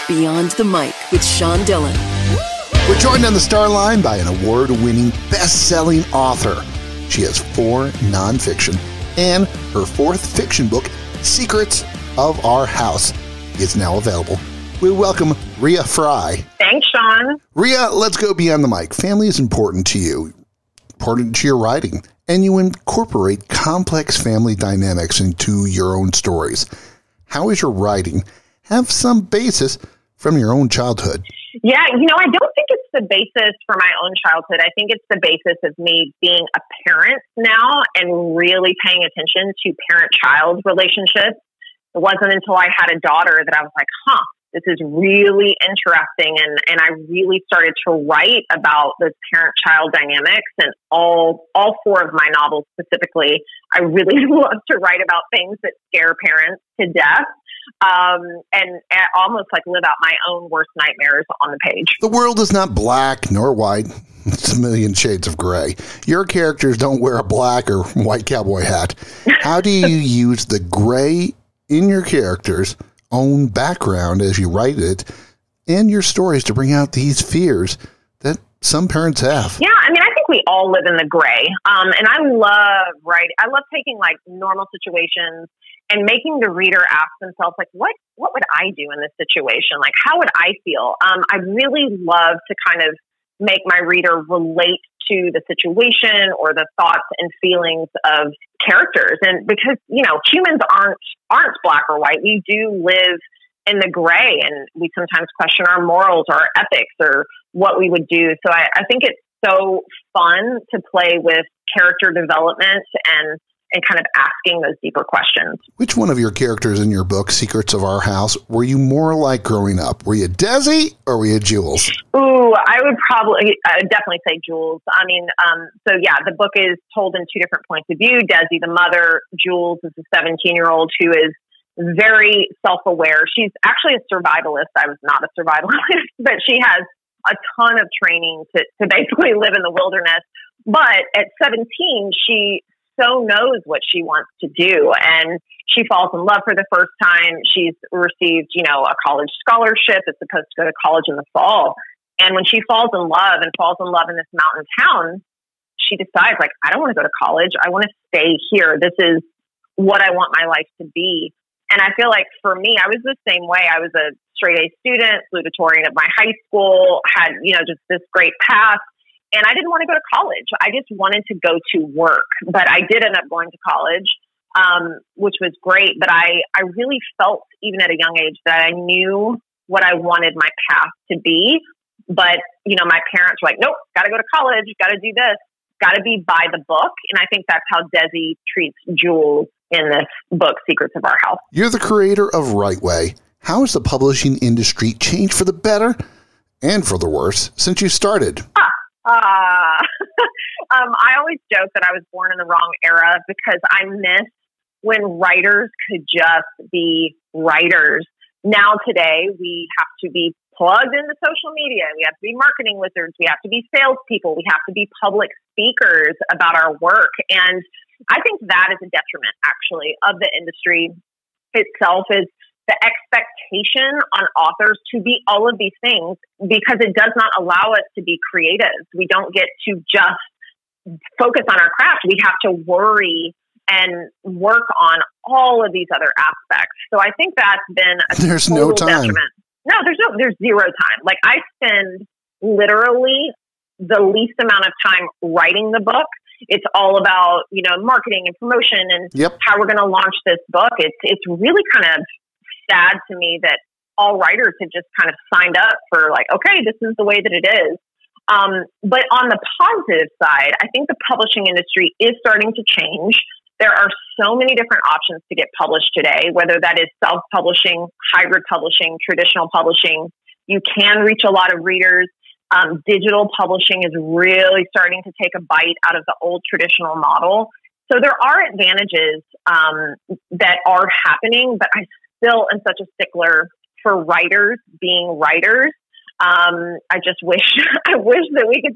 Beyond the Mic with Sean Dillon. We're joined on the star line by an award-winning, best-selling author. She has 4 nonfiction, and her 4th fiction book, Secrets of Our House, is now available. We welcome Rea Frey. Thanks, Sean. Rea, let's go beyond the mic. Family is important to you, important to your writing, and you incorporate complex family dynamics into your own stories. How is your writing have some basis from your own childhood? Yeah, I don't think it's the basis for my own childhood. I think it's the basis of me being a parent now and really paying attention to parent-child relationships. It wasn't until I had a daughter that I was like, this is really interesting. And I really started to write about those parent-child dynamics. And all 4 of my novels specifically, I really love to write about things that scare parents to death. And almost like live out my own worst nightmares on the page. The world is not black nor white. It's a million shades of gray. Your characters don't wear a black or white cowboy hat. How do you use the gray in your characters' own background as you write it and your stories to bring out these fears that some parents have? Yeah, I think we all live in the gray. And I love writing. I love taking like normal situations and making the reader ask themselves, like, what would I do in this situation? Like, how would I feel? I really love to kind of make my reader relate to the situation or the thoughts and feelings of characters. And because, humans aren't black or white. We do live in the gray, and we sometimes question our morals or our ethics or what we would do. So I think it's so fun to play with character development and kind of asking those deeper questions. Which one of your characters in your book, Secrets of Our House, were you more like growing up? Were you Desi or were you Jules? Ooh, I would definitely say Jules. The book is told in 2 different points of view. Desi, the mother, Jules is a 17-year-old who is very self-aware. She's actually a survivalist. I was not a survivalist, but she has a ton of training to basically live in the wilderness. But at 17, she so knows what she wants to do, and she falls in love for the first time. She's received, a college scholarship. It's supposed to go to college in the fall. And when she falls in love in this mountain town, she decides, like, I don't want to go to college. I want to stay here. This is what I want my life to be. And I feel like for me, I was the same way. I was a straight A student, salutatorian at my high school, had, just this great path. And I didn't want to go to college. I just wanted to go to work. But I did end up going to college, which was great. But I really felt, even at a young age, that I knew what I wanted my path to be. But, my parents were like, nope, got to go to college, got to do this, got to be by the book. And I think that's how Desi treats Jules in this book, Secrets of Our House. You're the creator of Right Way. How has the publishing industry changed for the better and for the worse since you started? I always joke that I was born in the wrong era because I miss when writers could just be writers. Now today, we have to be plugged into social media. We have to be marketing wizards. We have to be salespeople. We have to be public speakers about our work. And I think that is a detriment, actually, of the industry itself, is the expectation on authors to be all of these things, because it does not allow us to be creative. We don't get to just focus on our craft. We have to worry and work on all of these other aspects. So I think that's been a There's no time. Detriment. No, there's zero time. Like, I spend literally the least amount of time writing the book. It's all about, marketing and promotion and how we're going to launch this book. It's really kind of sad to me that all writers have just kind of signed up for, like, okay, this is the way that it is. But on the positive side, I think the publishing industry is starting to change. There are so many different options to get published today, whether that is self-publishing, hybrid publishing, traditional publishing. You can reach a lot of readers. Digital publishing is really starting to take a bite out of the old traditional model. So there are advantages that are happening, but I still am such a stickler for writers being writers. I just wish I wish that we could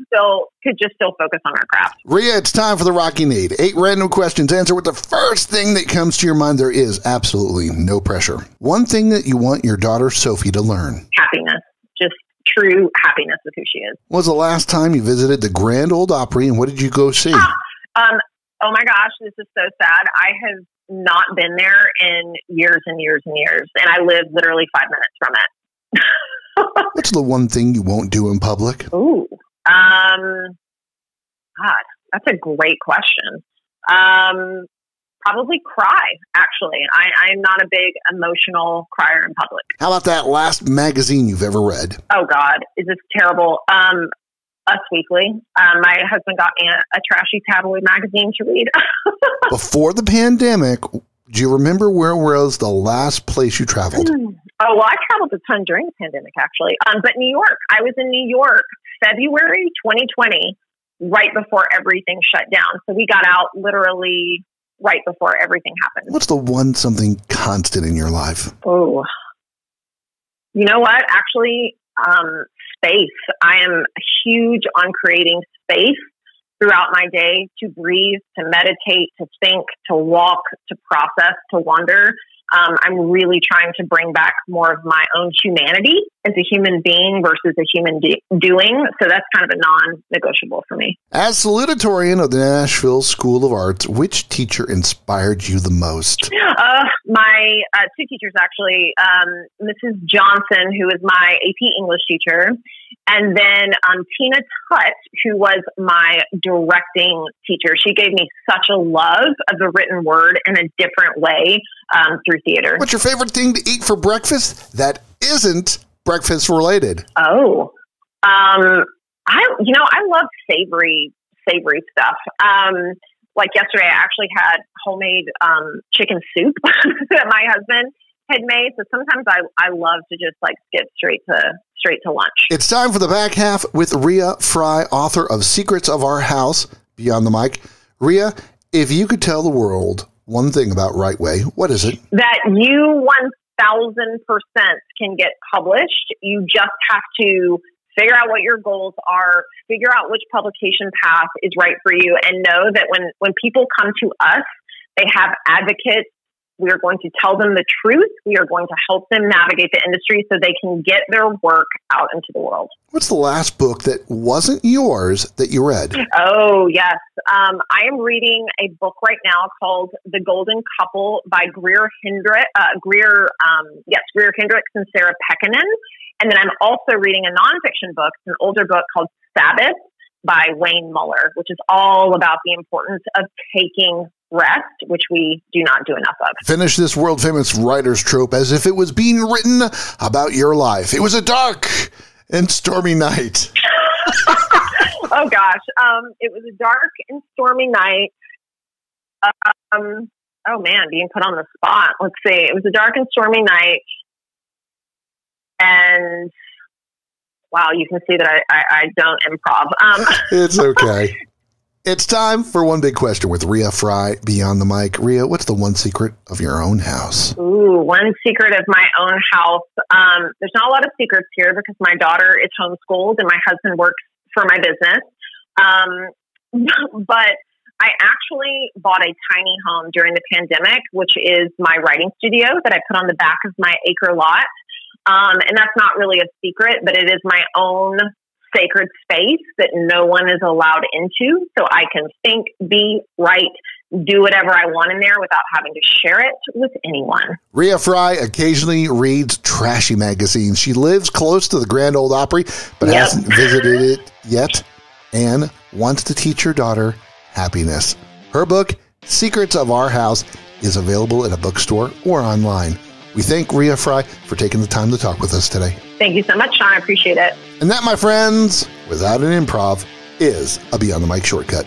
just still focus on our craft. Rea, it's time for the Rocky Need. 8 random questions. Answer with the first thing that comes to your mind. There is absolutely no pressure. One thing that you want your daughter Sophie to learn. Happiness. Just true happiness with who she is. When was the last time you visited the Grand Ole Opry, and what did you go see? Oh my gosh, this is so sad. I have not been there in years and years and years, and I live literally 5 minutes from it. What's the one thing you won't do in public? Ooh, God, that's a great question. Probably cry, actually. I'm not a big emotional crier in public. How about that last magazine you've ever read? Oh God, is this terrible? Us Weekly. My husband got me a trashy tabloid magazine to read. Before the pandemic, do you remember where was the last place you traveled? Oh, well, I traveled a ton during the pandemic, actually. But New York. I was in New York February 2020, right before everything shut down. So we got out literally right before everything happened. What's the one something constant in your life? Oh, you know what? Actually, space. I am huge on creating space throughout my day to breathe, to meditate, to think, to walk, to process, to wonder. I'm really trying to bring back more of my own humanity as a human being versus a human doing. So that's kind of a non-negotiable for me. As salutatorian of the Nashville School of Arts, which teacher inspired you the most? My two teachers, actually, Mrs. Johnson, who is my AP English teacher, and then Tina Tutt, who was my directing teacher. She gave me such a love of the written word in a different way through theater. What's your favorite thing to eat for breakfast that isn't breakfast related? Oh, I love savory stuff. Like yesterday, I actually had homemade chicken soup that my husband had made. So sometimes I love to just like skip straight to lunch. It's time for the back half with Rea Frey, author of Secrets of Our House, Beyond the Mic. Rea, if you could tell the world one thing about Right Way, what is it? That you 1,000% can get published. You just have to figure out what your goals are, figure out which publication path is right for you, and know that when people come to us, they have advocates. We are going to tell them the truth. We are going to help them navigate the industry so they can get their work out into the world. What's the last book that wasn't yours that you read? Oh, yes. I am reading a book right now called The Golden Couple by Greer Hendricks and Sarah Pekkanen. And then I'm also reading a nonfiction book, an older book called Sabbath by Wayne Muller, which is all about the importance of taking rest, which we do not do enough of. Finish this world famous writer's trope as if it was being written about your life. It was a dark and stormy night. Oh gosh. It was a dark and stormy night. Oh man, being put on the spot. Let's see. It was a dark and stormy night. And wow, you can see that I don't improv. It's okay. It's time for One Big Question with Rea Frey, Beyond the Mic. Rea, what's the one secret of your own house? Ooh, one secret of my own house. There's not a lot of secrets here because my daughter is homeschooled and my husband works for my business. But I actually bought a tiny home during the pandemic, which is my writing studio that I put on the back of my acre lot. And that's not really a secret, but it is my own sacred space that no one is allowed into. So I can think, be, write, do whatever I want in there without having to share it with anyone. Rea Frey occasionally reads trashy magazines. She lives close to the Grand Ole Opry, but hasn't visited it yet and wants to teach her daughter happiness. Her book, Secrets of Our House, is available at a bookstore or online. We thank Rea Frey for taking the time to talk with us today. Thank you so much, Sean. I appreciate it. And that, my friends, without an improv, is a Beyond the Mic shortcut.